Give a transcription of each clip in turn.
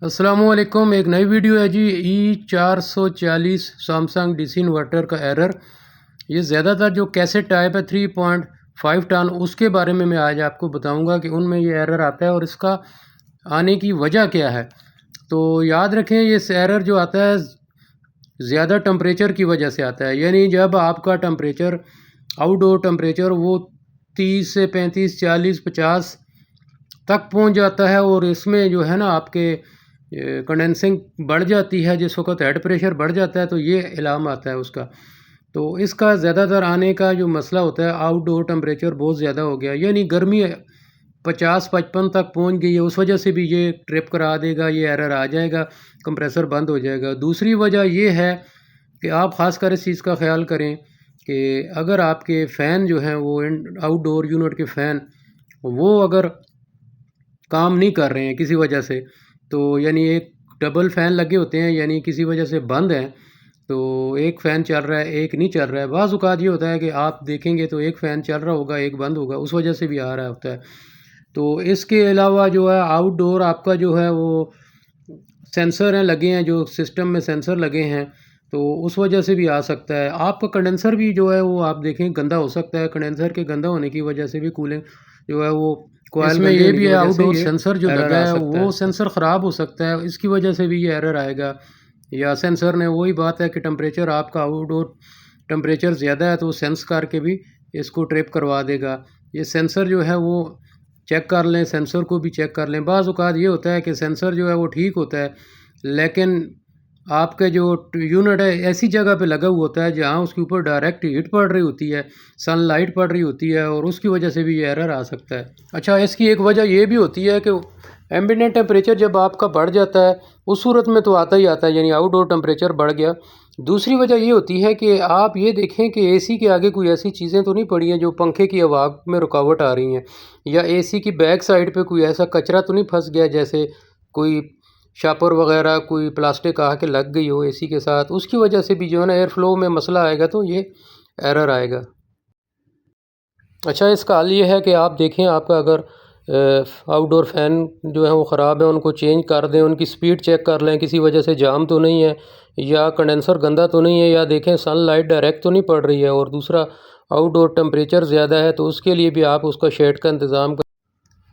अस्सलामुअलैकुम। एक नई वीडियो है जी। E440 सैमसंग DC इन्वर्टर का एरर। ये ज़्यादातर जो कैसेट टाइप है 3.5 टन उसके बारे में मैं आज आपको बताऊंगा कि उनमें ये एरर आता है और इसका आने की वजह क्या है। तो याद रखें ये एरर जो आता है ज़्यादा टम्परेचर की वजह से आता है, यानी जब आपका टम्परेचर आउटडोर टम्परेचर वो 30 से 35 40 50 तक पहुंच जाता है और इसमें जो है ना आपके कंडेंसिंग बढ़ जाती है, जिस वक्त हेड प्रेशर बढ़ जाता है तो ये अलार्म आता है उसका। तो इसका ज़्यादातर आने का जो मसला होता है आउटडोर टम्परेचर बहुत ज़्यादा हो गया, यानी गर्मी 50-55 तक पहुंच गई है, उस वजह से भी ये ट्रिप करा देगा, ये एरर आ जाएगा, कंप्रेसर बंद हो जाएगा। दूसरी वजह ये है कि आप ख़ास कर इस चीज़ का ख्याल करें कि अगर आपके फ़ैन जो हैं वो आउटडोर यूनिट के फ़ैन वो अगर काम नहीं कर रहे हैं किसी वजह से, तो यानी एक डबल फ़ैन लगे होते हैं, यानी किसी वजह से बंद हैं, तो एक फ़ैन चल रहा है एक नहीं चल रहा है। बाज़ औक़ात ये होता है कि आप देखेंगे तो एक फ़ैन चल रहा होगा एक बंद होगा, उस वजह से भी आ रहा होता है। तो इसके अलावा जो है आउटडोर आपका जो है वो सेंसर हैं लगे हैं, जो सिस्टम में सेंसर लगे हैं, तो उस वजह से भी आ सकता है। आपका कंडेंसर भी जो है वो आप देखें गंदा हो सकता है, कंडेंसर के गंदा होने की वजह से भी कूलिंग जो है वो कॉइल में ये भी है आउटडोर सेंसर जो लगा है वो सेंसर ख़राब हो सकता है, इसकी वजह से भी ये एरर आएगा। या सेंसर ने वही बात है कि टेम्परेचर आपका आउटडोर टेम्परेचर ज़्यादा है तो वो सेंस करके भी इसको ट्रिप करवा देगा। ये सेंसर जो है वो चेक कर लें, सेंसर को भी चेक कर लें। बाज़ औक़ात ये होता है कि सेंसर जो है वो ठीक होता है, लेकिन आपके जो यूनिट है ऐसी जगह पे लगा हुआ होता है जहाँ उसके ऊपर डायरेक्ट हीट पड़ रही होती है, सनलाइट पड़ रही होती है, और उसकी वजह से भी ये एरर आ सकता है। अच्छा, इसकी एक वजह ये भी होती है कि एम्बिएंट टेम्परेचर जब आपका बढ़ जाता है उस सूरत में तो आता ही आता है, यानी आउटडोर टेम्परेचर बढ़ गया। दूसरी वजह ये होती है कि आप ये देखें कि AC के आगे कोई ऐसी चीज़ें तो नहीं पड़ी हैं जो पंखे की हवा में रुकावट आ रही हैं, या AC की बैक साइड पे कोई ऐसा कचरा तो नहीं फंस गया, जैसे कोई शापर वगैरह कोई प्लास्टिक आके लग गई हो AC के साथ, उसकी वजह से भी जो है ना एयर फ्लो में मसला आएगा तो ये एरर आएगा। अच्छा, इसका हल ये है कि आप देखें आपका अगर आउटडोर फ़ैन जो है वो ख़राब है, उनको चेंज कर दें, उनकी स्पीड चेक कर लें किसी वजह से जाम तो नहीं है, या कंडेंसर गंदा तो नहीं है, या देखें सनलाइट डायरेक्ट तो नहीं पड़ रही है, और दूसरा आउटडोर टेम्परेचर ज़्यादा है तो उसके लिए भी आप उसका शेड का इंतज़ाम करें।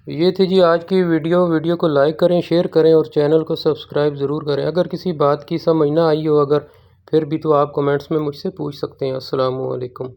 ये थी जी आज की वीडियो को लाइक करें, शेयर करें और चैनल को सब्सक्राइब ज़रूर करें। अगर किसी बात की समझ ना आई हो अगर फिर भी तो आप कमेंट्स में मुझसे पूछ सकते हैं। अस्सलामु अलैकुम।